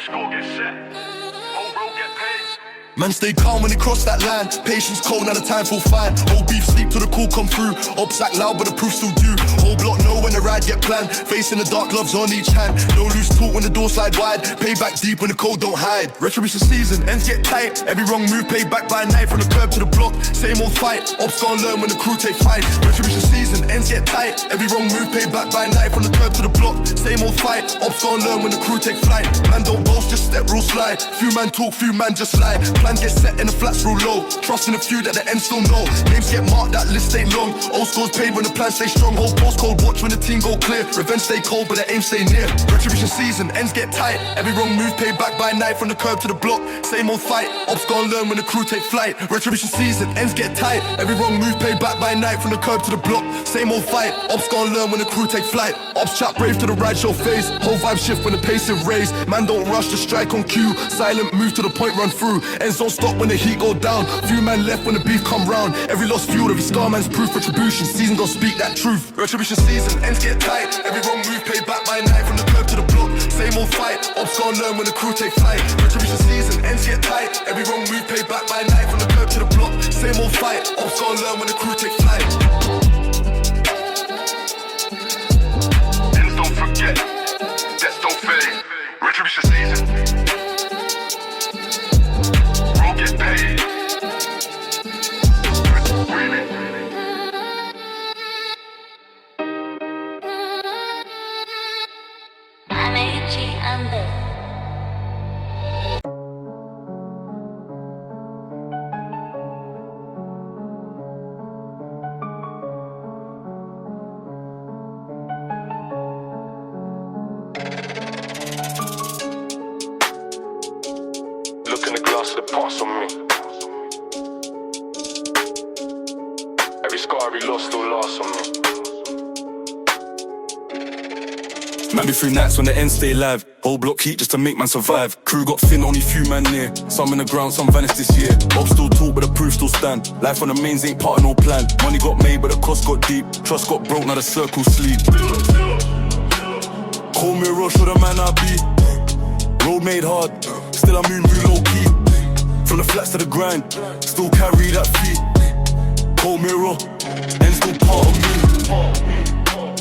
score get set. Whole road get paid. Man stay calm when they cross that line. Patience cold, now the time feel fine. Whole beef sleep till the call come through. Ops act loud but the proof still due. Whole block know when the ride get planned. Facing the dark, gloves on each hand. No loose talk when the door slide wide. Pay back deep when the cold don't hide. Retribution season, ends get tight. Every wrong move paid back by a knife. From the curb to the block, same old fight. Ops gon' learn when the crew take flight. Retribution season, ends get tight. Every wrong move paid back by a knife. From the curb to the block, same old fight. Ops gon' learn when the crew take flight. Man don't boast, just step real slide. Few man talk, few man just lie. Plan get set in the flats real low. Trusting a few that the end still know. Names get marked, that list ain't long. Old scores paid when the plan stay strong. Whole postcode watch when the team go clear. Revenge stay cold but the aim stay near. Retribution season, ends get tight. Every wrong move paid back by a knife. From the curb to the block, same old fight. Ops gon' learn when the crew take flight. Retribution season, ends get tight. Every wrong move paid back by a knife. From the curb to the block, same old fight. Ops gon' learn when the crew take flight. Ops chat brave to the ride show phase. Whole vibe shift when the pace is raised. Man don't rush to strike on cue. Silent move to the point run through. Ends don't stop when the heat go down. Few man left when the beef come round. Every lost fuel, every scar man's proof. Retribution season gon' speak that truth. Retribution season, ends get tight. Every wrong move paid back by a knife. From the curb to the block, same old fight. Ops gon' learn when the crew take flight. Retribution season, ends get tight. Every wrong move paid back by a knife. From the curb to the block, same old fight. Ops gon' learn when the crew take flight. Ends don't forget, deaths don't fade. Retribution season. Road get paid. Look in the glass of the past on me. Every scar, every loss still lasts on me. Man be through nights when the ends stay live. Whole block heat just to make man survive. Crew got thin, only few man near. Some in the ground, some vanished this year. Ops still talk, but the proof still stand. Life on the mains ain't part of no plan. Money got made, but the cost got deep. Trust got broke, now the circle sleep. Call me rush, show the man I be. Road made hard, still I move low key. From the flats to the grind, still carry that feet. Cold mirror, and still part of me.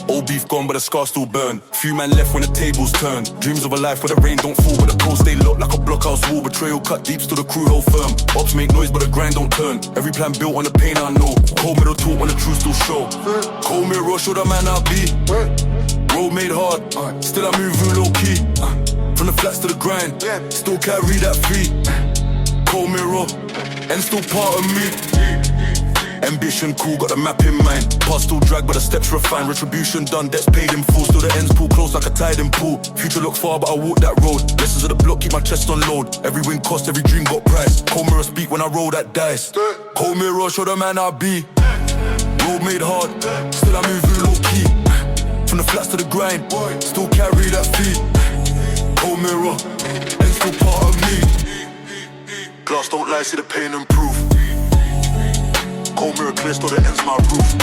Old beef gone, but the scar still burn. Few man left when the tables turn. Dreams of a life where the rain don't fall, but the coast stay locked like a blockhouse wall. Betrayal cut deep, still the crew hold firm. Ops make noise, but the grind don't turn. Every plan built on the pain I know. Cold middle talk when the truth still show. Cold mirror, show the man I be. Road made hard, still I move real low key. From the flats to the grind, still carry that feet. Cold mirror, and still part of me. Ambition cool, got the map in mind. Past still drag, but the steps refined. Retribution done, debts paid in full. Still the ends pull close like a tide in pool. Future look far, but I walk that road. Lessons of the block, keep my chest on load. Every win cost, every dream got price. Cold mirror speak when I roll that dice. Cold mirror, show the man I be. Road made hard, still I move real low key. From the flats to the grind, still carry that feet. Cold mirror, and still part of me. Glass don't lie, see the pain and proof. Cold mirror clear, still the ends my roof.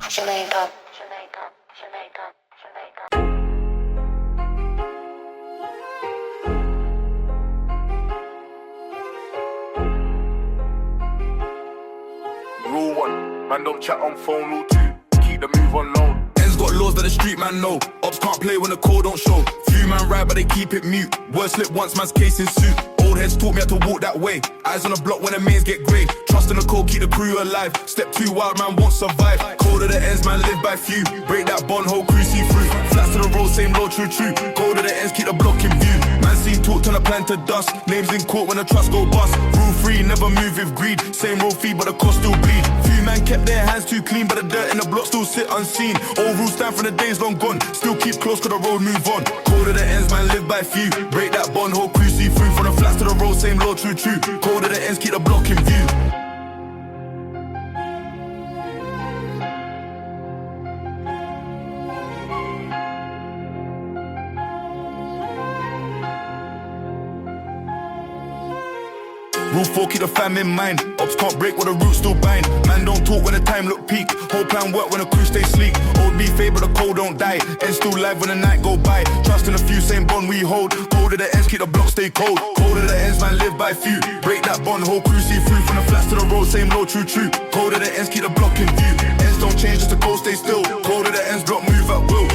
Jamaica. Rule 1, man don't chat on phone. Rule 2, keep the move on low. Ends got laws that the street man know. Ops can't play when the code don't show. Few man ride but they keep it mute. Word slip once, man's case in suit. Old heads taught me how to walk that way. Eyes on the block when the mains get grey. Trust in the code, keep the crew alive. Step 2, wild man won't survive. Code of the ends, man live by few. Break that bond, whole crew see through. Flats to the road, same low, true. Code of the ends, keep the block in view. Man seen talk, turn a plan to dust. Names in court when the trust go bust. Rule 3, never move with greed. Same road fee, but the cost still bleed. Few man kept their hands too clean, but the dirt in the block still sit unseen. All rules stand from the days long gone. Still keep close, cause the road move on. Code of the ends, man live by few. Break that bond, whole crew see through. From the flats to the road, same law, true. Code of the ends, keep the block in view. Rule 4, keep the fam in mind. Ops can't break what the roots still bind. Man don't talk when the time look peak. Whole plan work when the crew stay sleep. Old beef fade but the cold don't die. Ends still live when the night go by. Trust in a few, same bond we hold. Cold at the ends, keep the block stay cold. Cold at the ends, man live by few. Break that bond, whole crew see through. From the flats to the road, same low, true. Cold at the ends, keep the block in view. Ends don't change, just the cold stay still. Cold at the ends, block move at will.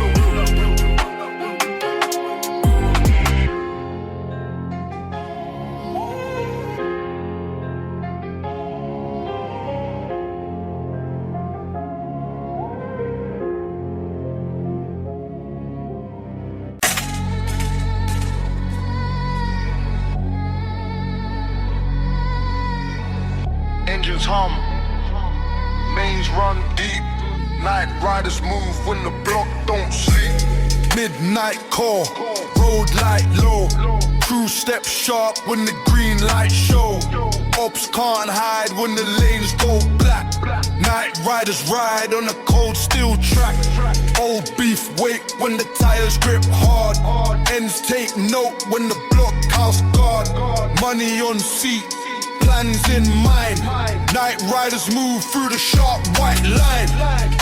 Engines hum, mains run deep. Night riders move when the block don't sleep. Midnight call, road light low. Crew step sharp when the green light show. Ops can't hide when the lanes go black. Night riders ride on a cold steel track. Old beef wait when the tires grip hard. Ends take note when the blockhouse guard. Money on seat, plans in mind. Night riders move through the sharp white line.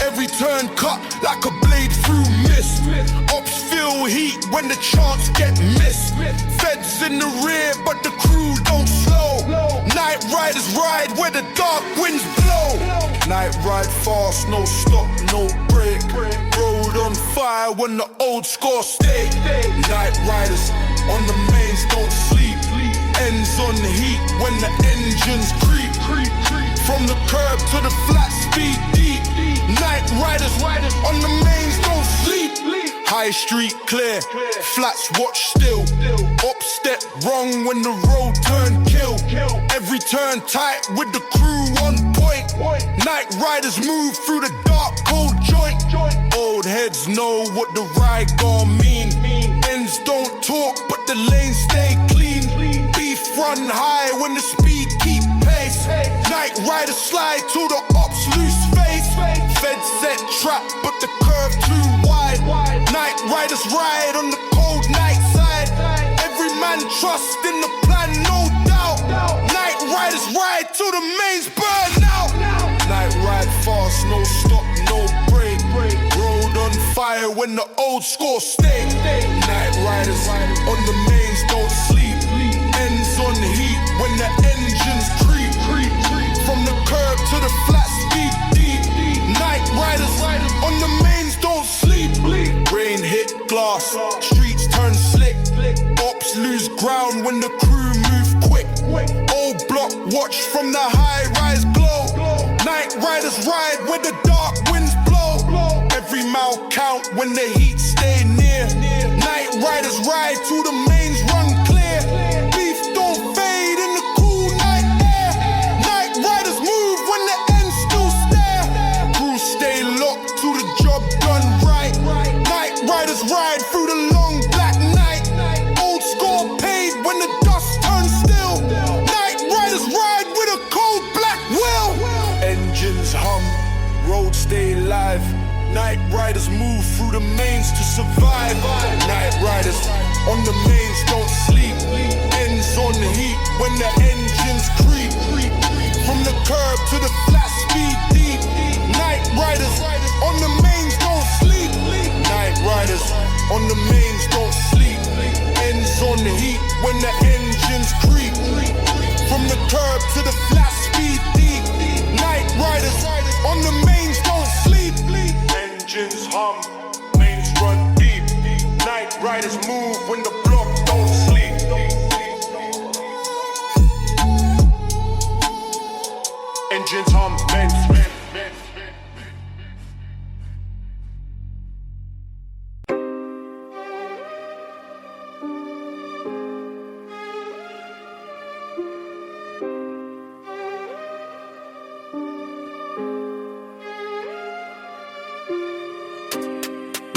Every turn cut like a blade through mist. Ops feel heat when the chance get missed. Feds in the rear but the crew don't slow. Night riders ride where the dark winds blow. Night ride fast, no stop, no break. Road on fire when the old score stay. Night riders on the mains don't sleep. Ends on the heat when the engines creep. From the curb to the flat speed deep. Night riders on the mains don't sleep. High street clear, flats watch still. Up step wrong when the road turn kill. Every turn tight with the crew on point. Night riders move through the dark cold joint. Old heads know what the ride gon' mean. Ends don't talk but the lanes stay clean. Beef run high when the speed keep pace. Night riders slide to the ops loose face. Feds set trap but the curve too wide. Night riders ride on the cold night side. Every man trust in the plan, no doubt. Night riders ride till the mains burn out. Night ride fast, no stop, no break. Road on fire when the old score stay. Night riders on the mains don't sleep. Ends on the heat when the engines creep. From the curb to the flat speed deep. Night riders on the mains don't sleep. Rain hit glass, streets turn slick. Ops lose ground when the crew move quick. Old block watch from the high rise glow. Night riders ride where the dark winds blow. Every mile count when the heat stay near. Night riders ride till the mains run clear. Beef don't fade in the cool night air. Night riders move when the ends still stare. Crew stay locked till the job done right. Night riders ride through the long black night. Old score paid when the dust turns still. Night riders ride with a cold black will. Engines hum, roads stay live. Night riders move through the mains to survive. Night riders on the mains don't sleep. Ends on the heat when the engines creep. From the curb to the flat speed deep. Night riders on the mains don't sleep. Night riders on the mains don't sleep. Ends on the heat when the engines creep. From the curb to the flat speed deep. Night riders on the mains don't sleep. Engines hum, mains run deep. Night riders move when the block don't sleep. Engines hum, mains.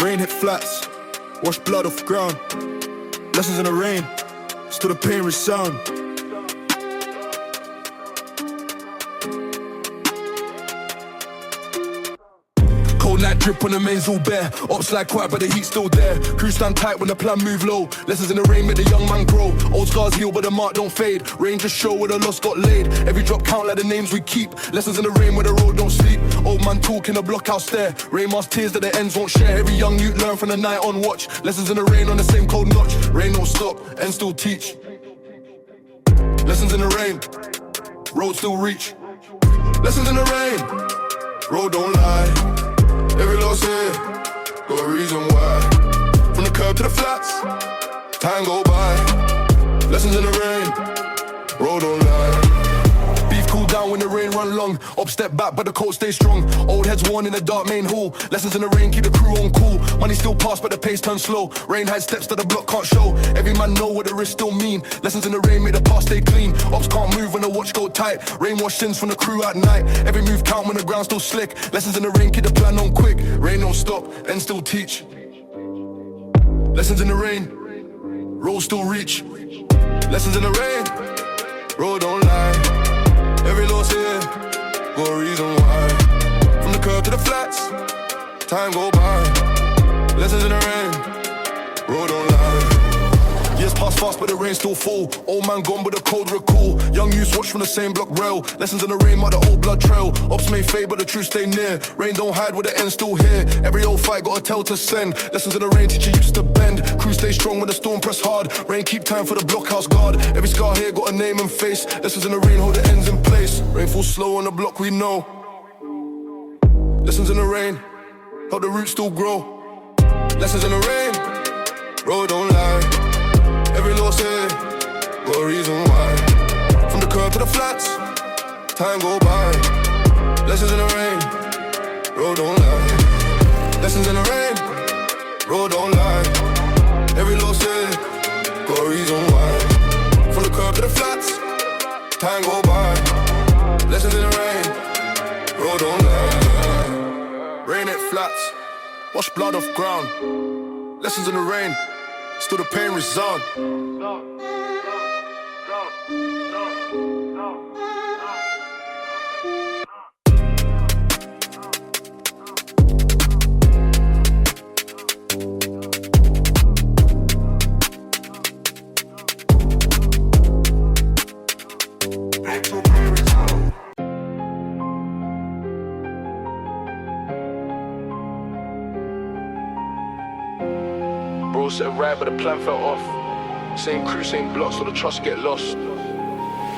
Rain hit flats, wash blood off the ground. Lessons in the rain, still the pain resound. Cold night Grip on the mains all bare. Ops like quiet but the heat still there. Crew stand tight when the plan move low. Lessons in the rain make the young man grow. Old scars heal but the mark don't fade. Rain just show where the lost got laid. Every drop count like the names we keep. Lessons in the rain where the road don't sleep. Old man talk in the blockhouse stare. Rain mask tears that the ends won't share. Every young youth learn from the night on watch. Lessons in the rain on the same cold notch. Rain don't stop and still teach. Lessons in the rain, road still reach. Lessons in the rain, road don't lie. Every loss here, got a reason why. From the curb to the flats, time go by. Lessons in the rain, road don't lie. Beef cool down when the rain run long. Up step back but the coat stay strong. Old heads worn in the dark main hall. Lessons in the rain keep the crew on cool. Money still pass but the pace turns slow. Rain hides steps that the block can't show. Every man know what the risk still mean. Lessons in the rain make the past stay clean. Ops can't move when the watch go tight. Rain wash sins from the crew at night. Every move count when the ground still slick. Lessons in the rain keep the plan on quick. Rain don't stop and still teach. Lessons in the rain, road still reach. Lessons in the rain, road don't lie. Every loss here, got a reason why. From the curb to the flats, time go by. Lessons in the rain, road don't lie. Years pass fast but the rain still fall. Old man gone but the cold recall. Young youths watch from the same block rail. Lessons in the rain mark the old blood trail. Ops may fade but the truth stay near. Rain don't hide with the end still here. Every old fight got a tell to send. Lessons in the rain teach you used to bend. Crew stay strong when the storm press hard. Rain keep time for the blockhouse guard. Every scar here got a name and face. Lessons in the rain hold the ends in place. Rain falls slow on the block we know. Lessons in the rain help the roots still grow. Lessons in the rain, road don't lie. Every loss here, got a reason why. From the curb to the flats, time go by. Lessons in the rain, road don't lie. Lessons in the rain, road don't lie. Every loss here, got a reason why. From the curb to the flats, time go by. Lessons in the rain, road don't lie. Rain it flats, wash blood off ground. Lessons in the rain, still the pain resound. Bro said right but the plan fell off. Same crew, same block, so the trust get lost.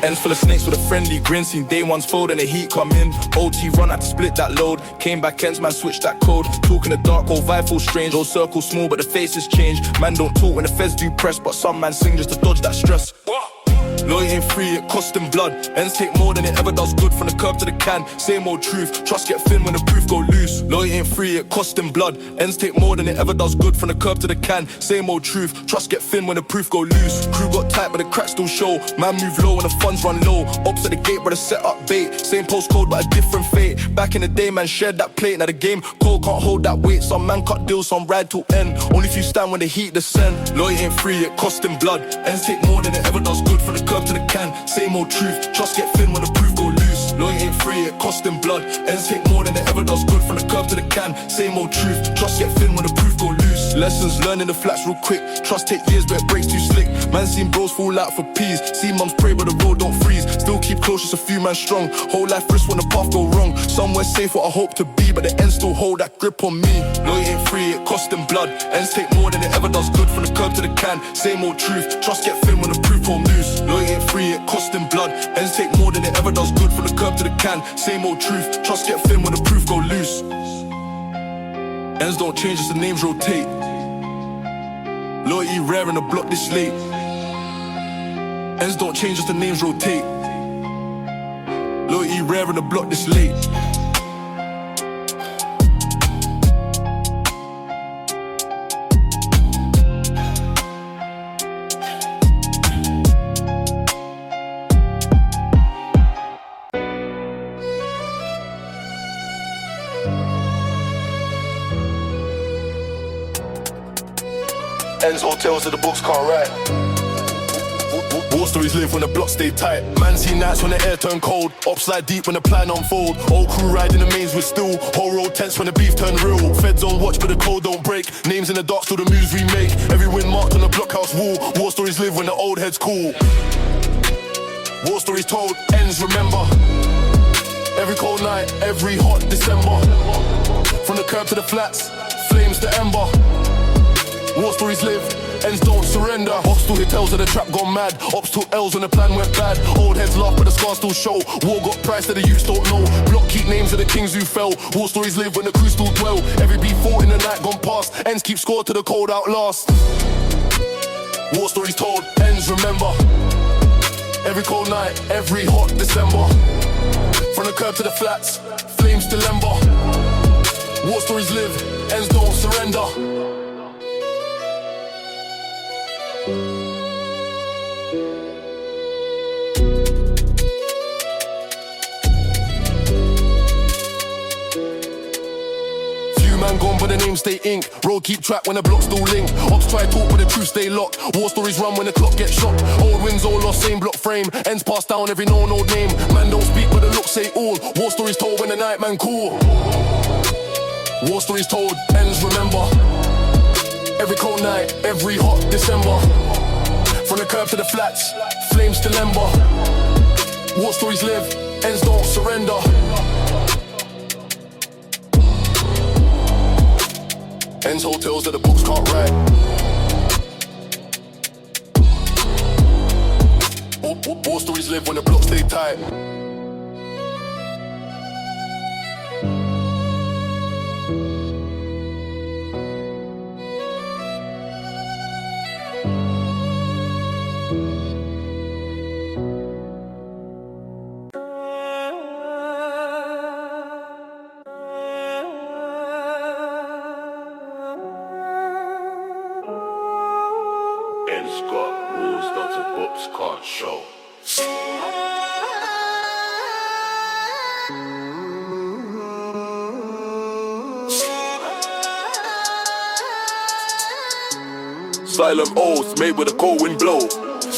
Ends full of snakes with a friendly grin. Seen day ones fold and the heat come in. OT run, had to split that load. Came back ends, man switched that code. Talk in the dark, old vibe full strange. Old circle small but the faces change. Man don't talk when the feds do press, but some man sing just to dodge that stress. Loyalty ain't free, it cost them blood. Ends take more than it ever does good. From the curb to the can, same old truth. Trust get thin when the proof go loose. Loyalty ain't free, it cost them blood. Ends take more than it ever does good. From the curb to the can, same old truth. Trust get thin when the proof go loose. Crew got tight but the cracks still show. Man move low when the funds run low. Ops at the gate but the set up bait. Same postcode but a different fate. Back in the day man shared that plate. Now the game cold can't hold that weight. Some man cut deals, some ride till end. Only if you stand when the heat descend. Loyalty ain't free, it cost them blood. Ends take more than it ever does good. From the curb to the can, same old truth. Trust get thin when the proof go loose. Loyalty ain't free, it cost them blood. Ends take more than it ever does good. From the curb to the can, same old truth. Trust get thin when the proof go loose. Lessons learned in the flats real quick. Trust take years but it breaks too slick. Man seen bros fall out for peas. See mums pray but the road don't freeze. Still keep close, just a few man strong. Whole life risk when the path go wrong. Somewhere safe what I hope to be, but the ends still hold that grip on me. Loyalty ain't free, it cost them blood. Ends take more than it ever does good. From the curb to the can, same old truth. Trust get thin when the proof go loose. Loyalty ain't free, it cost them blood. Ends take more than it ever does good. From the curb to the can, same old truth. Trust get thin when the proof go loose. Ends don't change, just the names rotate. Loyalty rare in the block this late. Ends don't change, just the names rotate. Loyalty rare in the block this late. Ends hotels that the books can't write. War stories live when the blocks stay tight. Man see nights when the air turn cold. Ops slide deep when the plan unfold. Old crew riding the mains with steel. Whole road tense when the beef turn real. Feds on watch but the code don't break. Names in the dark still the moves we make. Every win marked on the blockhouse wall. War stories live when the old heads cool. War stories told, ends remember. Every cold night, every hot December. From the curb to the flats, flames to ember. War stories live, ends don't surrender. Ops still hit tells of the trap gone mad. Ops took L's when the plan went bad. Old heads laugh but the scars still show. War got price that the youths don't know. Block keep names of the kings who fell. War stories live when the crew still dwell. Every beef fought in the night gone past. Ends keep score to the cold outlast. War stories told, ends remember. Every cold night, every hot December. From the curb to the flats, flames to ember. War stories live, ends don't surrender. Man gone but the name stay ink. Road keep track when the blocks still link. Ops try talk but the truth stay locked. War stories run when the clock gets shot. Old wins all lost, same block frame. Ends passed down every known old name. Man don't speak but the looks say all. War stories told when the night man cool. War stories told, ends remember. Every cold night, every hot December. From the curb to the flats, flames to ember. War stories live, ends don't surrender. Ends hotels that the books can't write. War stories live when the blocks stay tight. Silent O's made with a cold wind blow.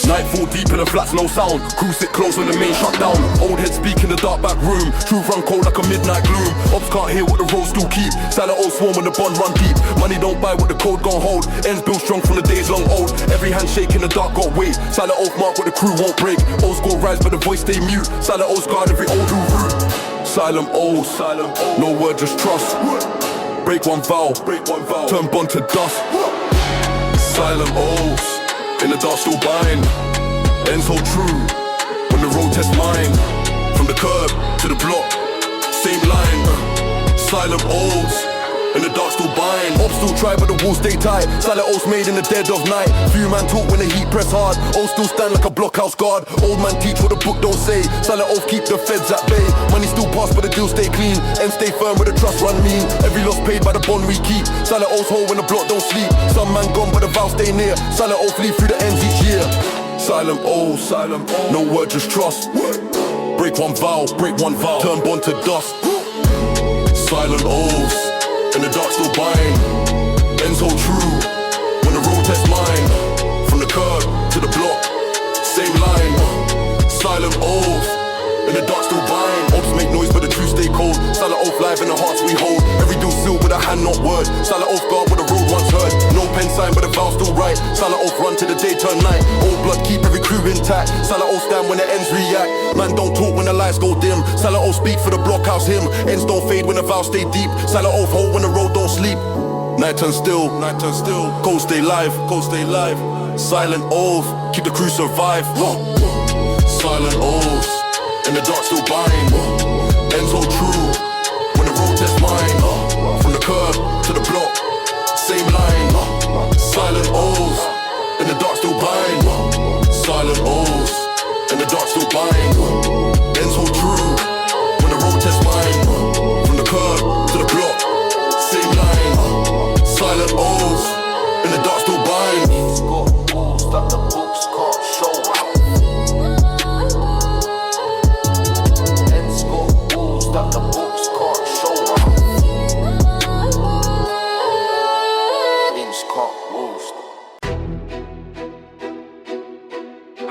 Nightfall deep in the flats, no sound. Crew sit close when the main shut down. Old heads speak in the dark back room. Truth run cold like a midnight gloom. Ops can't hear what the roads still keep. Silent O's swarm when the bond run deep. Money don't buy what the code gon' hold. Ends built strong from the days long old. Every handshake in the dark got weight. Silent O's mark what the crew won't break. O's go rise but the voice stay mute. Silent O's guard every old who root. Silent O's, no word just trust. Break one vow, turn bond to dust. Silent O's, in the dark still bind. Ends hold true, when the road test mine. From the curb to the block, same line. Silent O's, in the dark still bind. Ops still try but the walls stay tight. Silent O's made in the dead of night. Few man talk when the heat press hard. O's still stand like a blockhouse guard. Old man teach what the book don't say. Silent O's keep the feds at bay. Money still pass but the deal stay clean. And stay firm with the trust run mean. Every loss paid by the bond we keep. Silent O's hold when the block don't sleep. Some man gone but the vow stay near. Silent O's leave through the ends each year. Silent O's, no word just trust. Break one vow, turn bond to dust. Silent O's, in the dark still bind. Ends hold true, when the road test mine. From the curb to the block, same line. Silent O's, in the dark still bind. Ops make noise but the truth stay cold. Silent Oath live in the hearts we hold. Every deal sealed with a hand not word. Silent Oath guard where the road once heard. No pen sign but the vow still right. Silent Oath run till the day turn night. Old blood keep every crew intact. Silent Oath stand when the ends react. Man don't talk when the lights go dim. Silent Oath speak for the blockhouse hymn. Ends don't fade when the vow stay deep. Silent Oath hold when the road don't sleep. Night turn still, cold stay live. Silent Oath, keep the crew survive. Silent Oath, in the dark still bind. Ends hold true, when the road test mine. From the curb to the block, same line. Silent Oath, in the dark still bind. Silent Oath, in the dark still bind. Ends hold true, when the road test mine. From the curb to the block, same line. Silent Oath, in the dark still bind. He's got rules that the books can't show. Ends got rules that the books can't show. Ends got rules.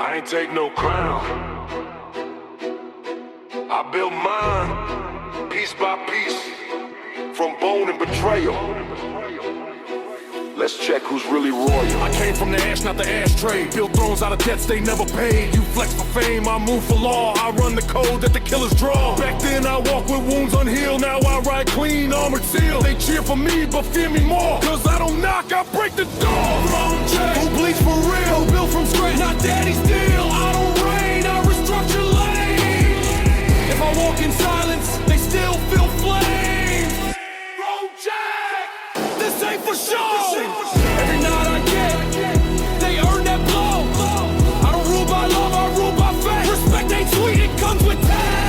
I ain't take no crown. I built mine, piece by piece, from bone and betrayal. Let's check who's really royal. I came from the ash, not the ashtray. Built thrones out of debts they never paid. You flex for fame, I move for law. I run the code that the killers draw. Back then I walk with wounds unhealed. Now I ride clean, armored seal. They cheer for me, but fear me more. Cause I don't knock, I break the door. Thronecheck, who bleeds for real? Who built from scratch, not daddy's deal. I don't reign, I restructure lanes. If I walk in silence, they still feel flames. Thronecheck, this ain't for show. Every night I get, they earn that blow. I don't rule by love, I rule by fact. Respect ain't sweet, it comes with tag.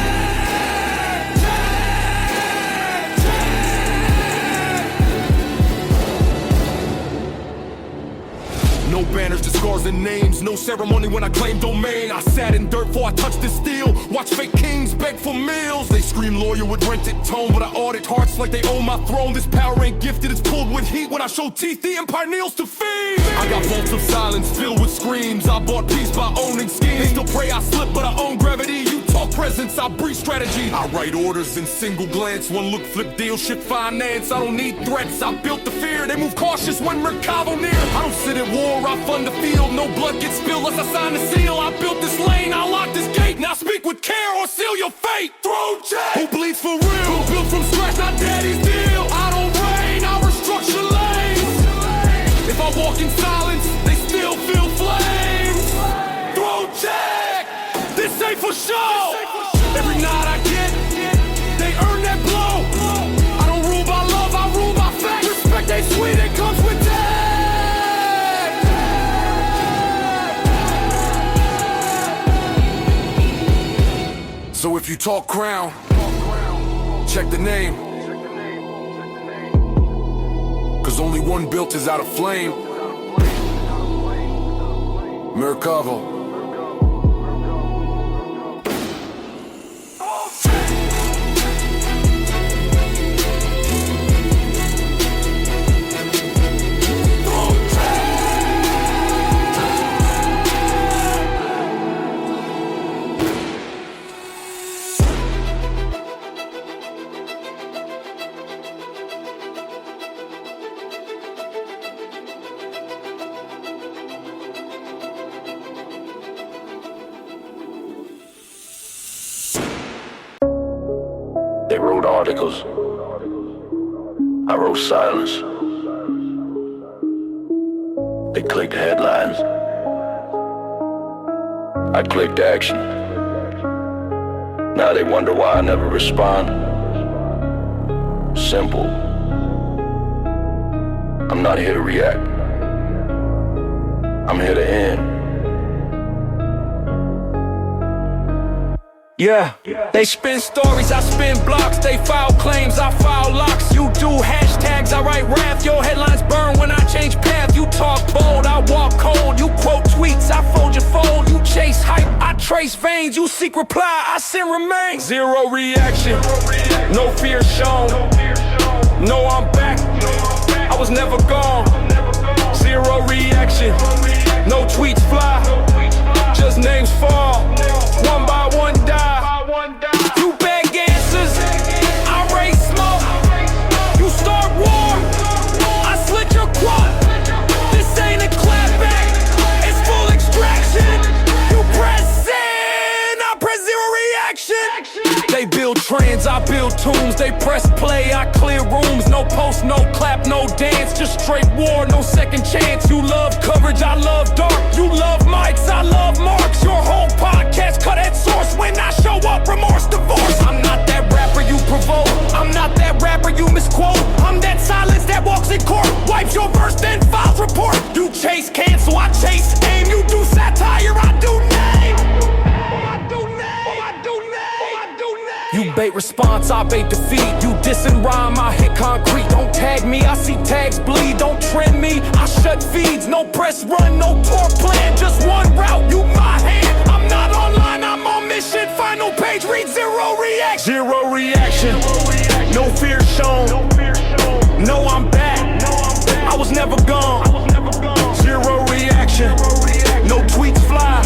No banners, just scars and names. No ceremony when I claim domain. I sat in dirt before I touched this steel. Watch fake kings beg for meals. They scream loyal with rented tone, but I audit hearts like they own my throne. This power ain't gifted, it's pulled with heat. When I show teeth, the empire kneels to feed. I got vaults of silence filled with screams. I bought peace by owning schemes. They still pray I slip, but I own gravity. You talk presence, I breathe strategy. I write orders in single glance. One look, flip deal, shit finance. I don't need threats, I built the fear. They move cautious when Mercado near. I don't sit at war, I fund the field. No blood gets spilled unless I sign the seal. I built this lane, I lock this gate. Now speak with care or seal your fate. Thronecheck, who bleeds for real? Who built from scratch, not daddy's deal. I don't reign, I restructure lanes. If I walk in silence, they still feel flames. Thronecheck, this ain't for show. Every night I get, they earn that blow. I don't rule by love, I rule by fact. Respect ain't sweet, it comes with tag. So if you talk crown, check the name. Cause only one built is out of flame. Mercado. They wrote articles. I wrote silence. They clicked headlines. I clicked action. Now they wonder why I never respond. Simple. I'm not here to react. I'm here to end. Yeah, they spin stories, I spin blocks. They file claims, I file locks. You do hashtags, I write rap. Your headlines burn when I change path. You talk bold, I walk cold. You quote tweets, I fold your fold. You chase hype, I trace veins. You seek reply, I send remains. Zero reaction, no fear shown. No, I'm back, I was never gone. Zero reaction, no tweets fly. Just names fall, one by one die. You beg answers, I raise smoke. You start war, I slit your quad. This ain't a clapback, it's full extraction. You press in, I press zero reaction. They build trends, I build tunes. They press play, I clear rooms. No post, no clap, no dance. Just straight war, no second chance. You love coverage, I love dark. You love mics, I love marks. Your whole podcast cut at source. When I show up, remorse, divorce. I'm not that rapper you provoke. I'm not that rapper you misquote. I'm that silence that walks in court. Wipes your verse, then files report. You chase cancel, I chase aim. You do satire, I do name. You bait response, I bait defeat. You diss and rhyme, I hit concrete. Don't tag me, I see tags bleed. Don't trend me, I shut feeds. No press run, no tour plan. Just one route, you my hand. I'm not online, I'm on mission. Final page, read zero reaction. Zero reaction, no fear shown. No, I'm back, I was never gone. Zero reaction, no tweets fly.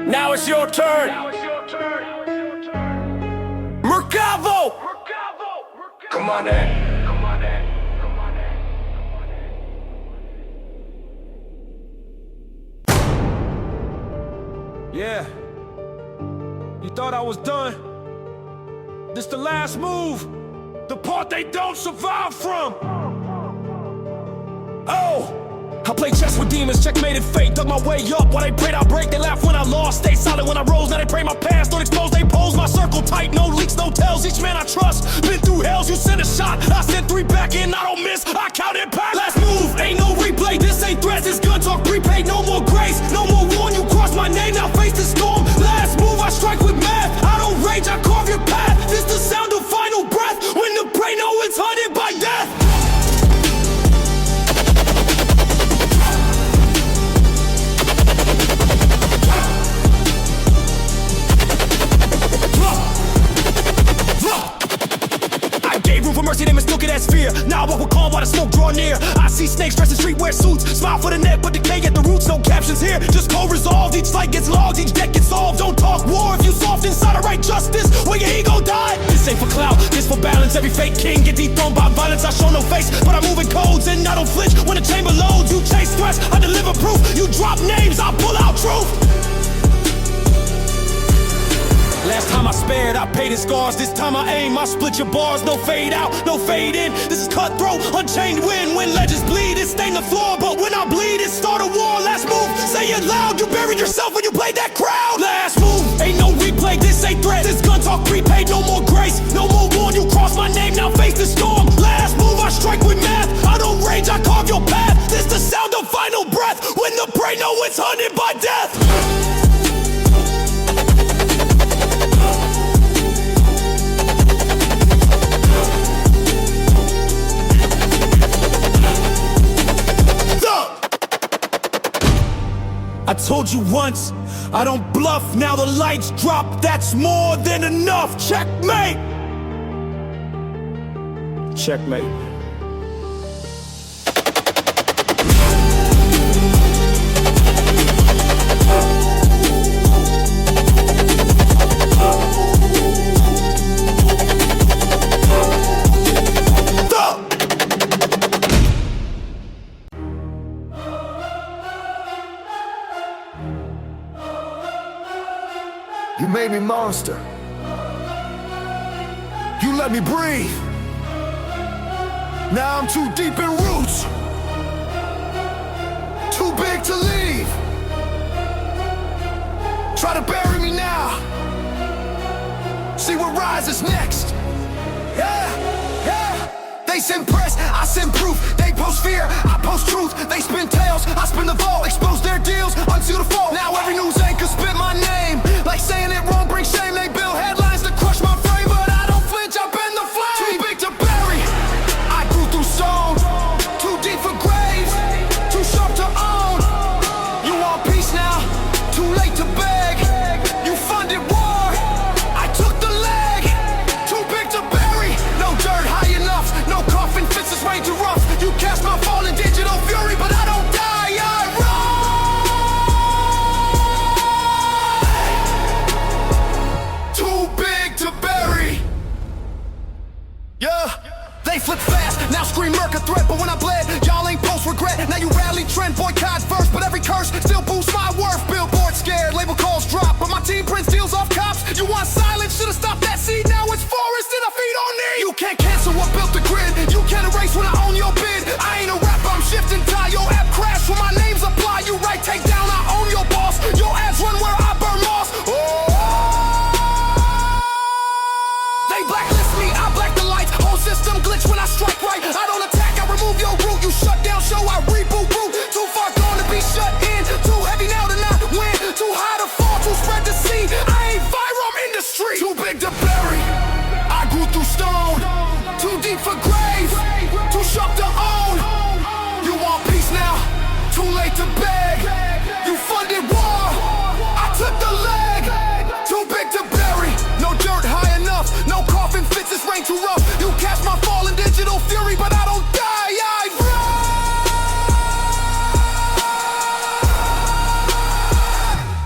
Now it's your turn. Mercavo. Come on in. Yeah. You thought I was done? This the last move. The part they don't survive from. Oh! I played chess with demons, checkmated fate, dug my way up. While they prayed I'd break, they laughed when I lost. Stay solid when I rose, now they pray my past. Don't expose, they pose, my circle tight. No leaks, no tells, each man I trust. Been through hells, you send a shot, I send 3 back in, I don't miss. I count impact. Last move, ain't no replay, this ain't threats, this gun talk prepaid. No more grace, no more warn, you cross my name, now face the storm. Last move, I strike with math, I don't rage, I carve your path. This the sound of final breath, when the prey know it's hunted by death. For mercy, they mistook it as fear. Now I walk with calm while the smoke draw near. I see snakes dressed in streetwear suits. Smile for the net, but decay at the roots. No captions here, just cold resolved. Each fight gets logged, each deck gets solved. Don't talk war if you soft inside. I write justice where your ego died. This ain't for clout, this for balance. Every fake king get dethroned by violence. I show no face, but I'm moving codes and I don't flinch. When the chamber loads, you chase threats, I deliver proof. You drop names, I pull out truth. Last time I spared, I paid in scars. This time I aim, I split your bars. No fade out, no fade in. This is cutthroat, unchained wind. When legends bleed, it stain the floor. But when I bleed, it start a war. Last move, say it loud. You buried yourself when you played that crowd. Last move, ain't no replay. This ain't threat. This gun talk prepaid. No more grace, no more warn. You cross my name, now face the storm. Last move, I strike with math. I don't rage, I carve your path. This the sound of final breath. When the prey know it's hunted by death. I told you once, I don't bluff, now the lights drop, that's more than enough. Checkmate! Checkmate. You made me monster. You let me breathe. Now I'm too deep in roots. Too big to leave. Try to bury me now. See what rises next. Yeah. They send press, I send proof. They post fear, I post truth. They spin tails, I spin the vault. Expose their deals, unseal the fault. Now every news anchor spit my name. Like saying it wrong brings shame. They build headlines to crush my frame, but I don't flinch, I bend the flame. Too big to bury, I grew through stone. Too deep for graves, too sharp to own. You want peace now, too late to beg. You funded war, I took the leg. Too big to bury, no dirt high enough. No coffin fits this way too rough. You cast my fall in digital fury, but I don't die, I run. Too big to bury. Yeah, they flip fast, now scream murk a threat. But when I bled, y'all ain't post regret. Now you rally trend, boycotts first, but every curse still boosts my worth. Billboard scared, label calls drop, but my team prints deals off cops. You want silence, should've stopped that seed. Now it's forest and I feed on need. You can't cancel what built the grid. You can't erase when I own your bid. I ain't a rapper, I'm shifting tie. Your app crash when my name's apply. You right, take down, I own your boss. Your ads run where I burn moss. Oh. They blacklist me, I black the lights. Whole system glitch when I strike right. I don't attack, I remove your root. You shut down show, I reboot root. Too far gone to be shut in. Too heavy now to not win. Too high to fall, too spread to see. I ain't fire, I'm industry. Too big to bury, I grew through stone. Too deep for grave, too sharp to own. You want peace now, too late to beg. You funded war, I took the leg. Too big to bury, no dirt high enough. No coffin fits this rain too rough. You catch my fall in digital fury, but I don't die, I run.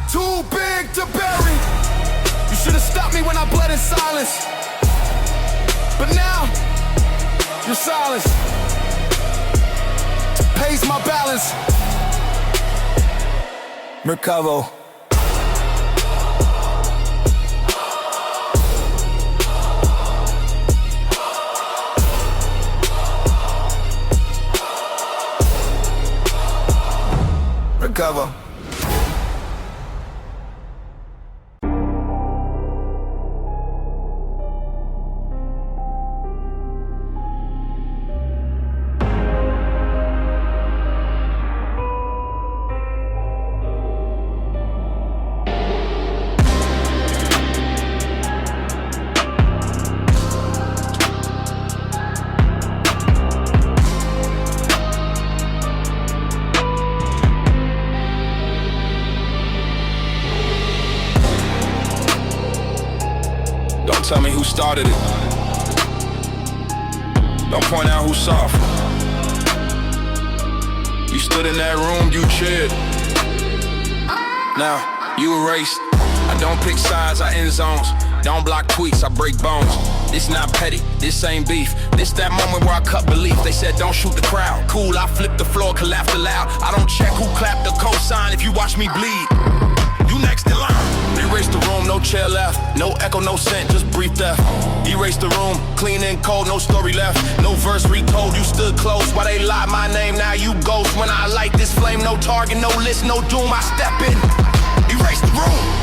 Too big to bury. You should have stopped me when I bled in silence, but now your silence pays my balance. Recover. Recover. Tell me who started it. Don't point out who's soft. You stood in that room, you cheered. Now, you erased. I don't pick sides, I end zones. Don't block tweets, I break bones. This not petty, this ain't beef. This that moment where I cut belief. They said don't shoot the crowd. Cool, I flip the floor, collapse aloud. I don't check who clapped the cosign if you watch me bleed. You next in line. Erase the room, no chair left. No echo, no scent, just brief death. Erase the room, clean and cold, no story left. No verse retold, you stood close. Why they lie my name, now you ghost. When I light this flame, no target, no list, no doom. I step in, erase the room.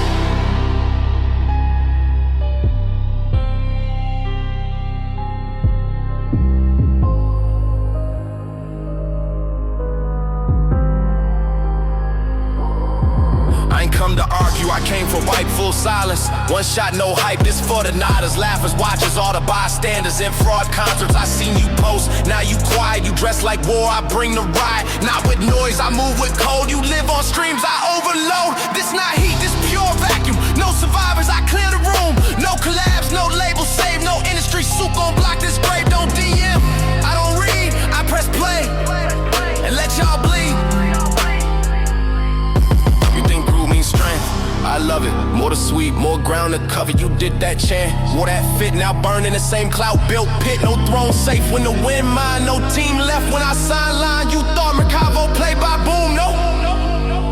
To argue, I came for white, full silence. One shot, no hype, this for the nodders, laughers, watchers, all the bystanders. In fraud concerts, I seen you post. Now you quiet, you dress like war, I bring the riot. Not with noise, I move with cold. You live on streams, I overload. This not heat, this pure vacuum. No survivors, I clear the room. No collabs, no labels saved. No industry suit gon' block this grave. Don't DM, I don't read, I press play and let y'all bleed. Strength, I love it. More to sweep, more ground to cover. You did that chant, wore that fit. Now burn in the same cloud, built pit. No throne safe when the wind mine. No team left when I sideline. You thought Mercavo played by boom, no.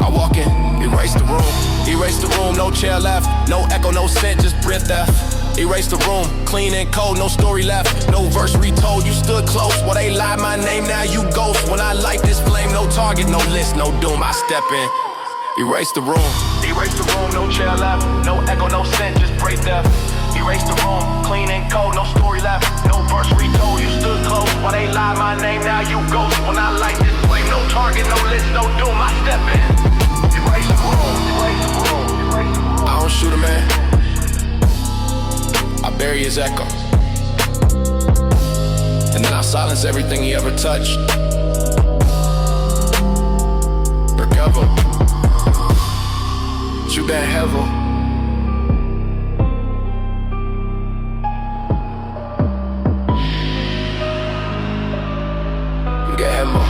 I walk in, erase the room. Erase the room, no chair left. No echo, no scent, just breath theft. Erase the room, clean and cold, no story left. No verse retold, you stood close. Well, they lied my name, now you ghost. When I light this flame, no target, no list, no doom. I step in. Erase the room. Erase the room, no chair left. No echo, no scent, just break death. Erase the room, clean and cold, no story left. No verse retold, you stood close. While they lie my name, now you ghost. When I light this flame, no target, no list, no doom. I step in. Erase the room. Erase the room. Erase the room. I don't shoot a man, I bury his echo. And then I silence everything he ever touched. Recover. You that heaven. You get hammer.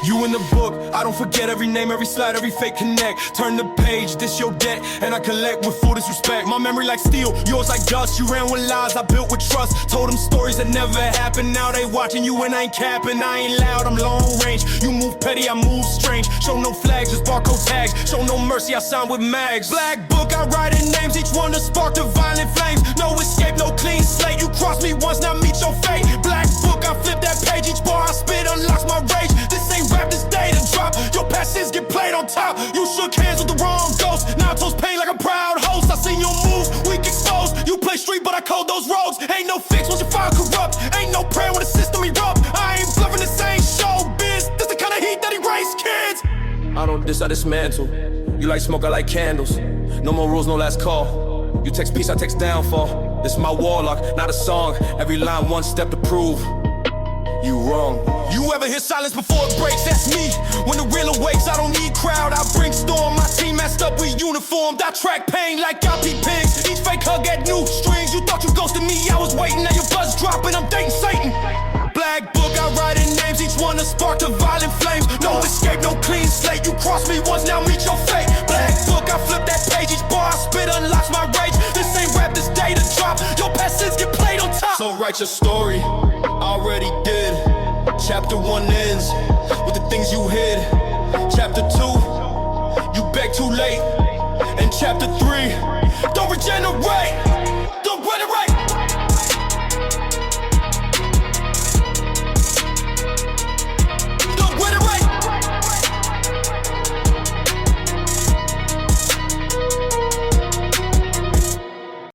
You in the book, I don't forget every name, every slide, every fake connect. Turn the page, this your debt, and I collect with full disrespect. My memory like steel, yours like dust. You ran with lies, I built with trust. Told them stories that never happened. Now they watching you and I ain't capping. I ain't loud, I'm long range. You move petty, I move strange. Show no flags, just barcode tags. Show no mercy, I sign with mags. Black book, I write in names, each one to spark the violent flames. No escape, no clean slate. You cross me once, now meet your fate. Black book, I flip that page. Each bar I spit unlocks my rage. This ain't rap, this day to drop. Your past sins get played on top. You shook hands with the wrong ghost. Now I toast pain like a proud host. I seen your moves, weak exposed. You play street, but I code those roads. Ain't no fix once you file corrupt. Ain't no prayer when the system erupt. I ain't bluffing, this ain't showbiz. This the kind of heat that erase kids. I don't diss, I dismantle. You like smoke, I like candles. No more rules, no last call. You text peace, I text downfall. This is my warlock, not a song. Every line, one step to prove. you wrong. You ever hear silence before it breaks? That's me. When the real awakes, I don't need crowd, I bring storm. My team messed up, we uniformed. I track pain like y'all peep pigs. Each fake hug had new strings. You thought you ghosted me, I was waiting. Now your buzz dropping, I'm dating Satan. Black book, I write in names. Each one a spark to violent flames. No escape, no clean slate. You cross me once, now meet your fate. Black book, I flip that page. Each bar I spit unlocks my rage. This ain't rap, this day to drop. Your past sins get played on top. So write your story, already did. Chapter 1 ends with the things you hid. Chapter 2, you beg too late. And chapter 3,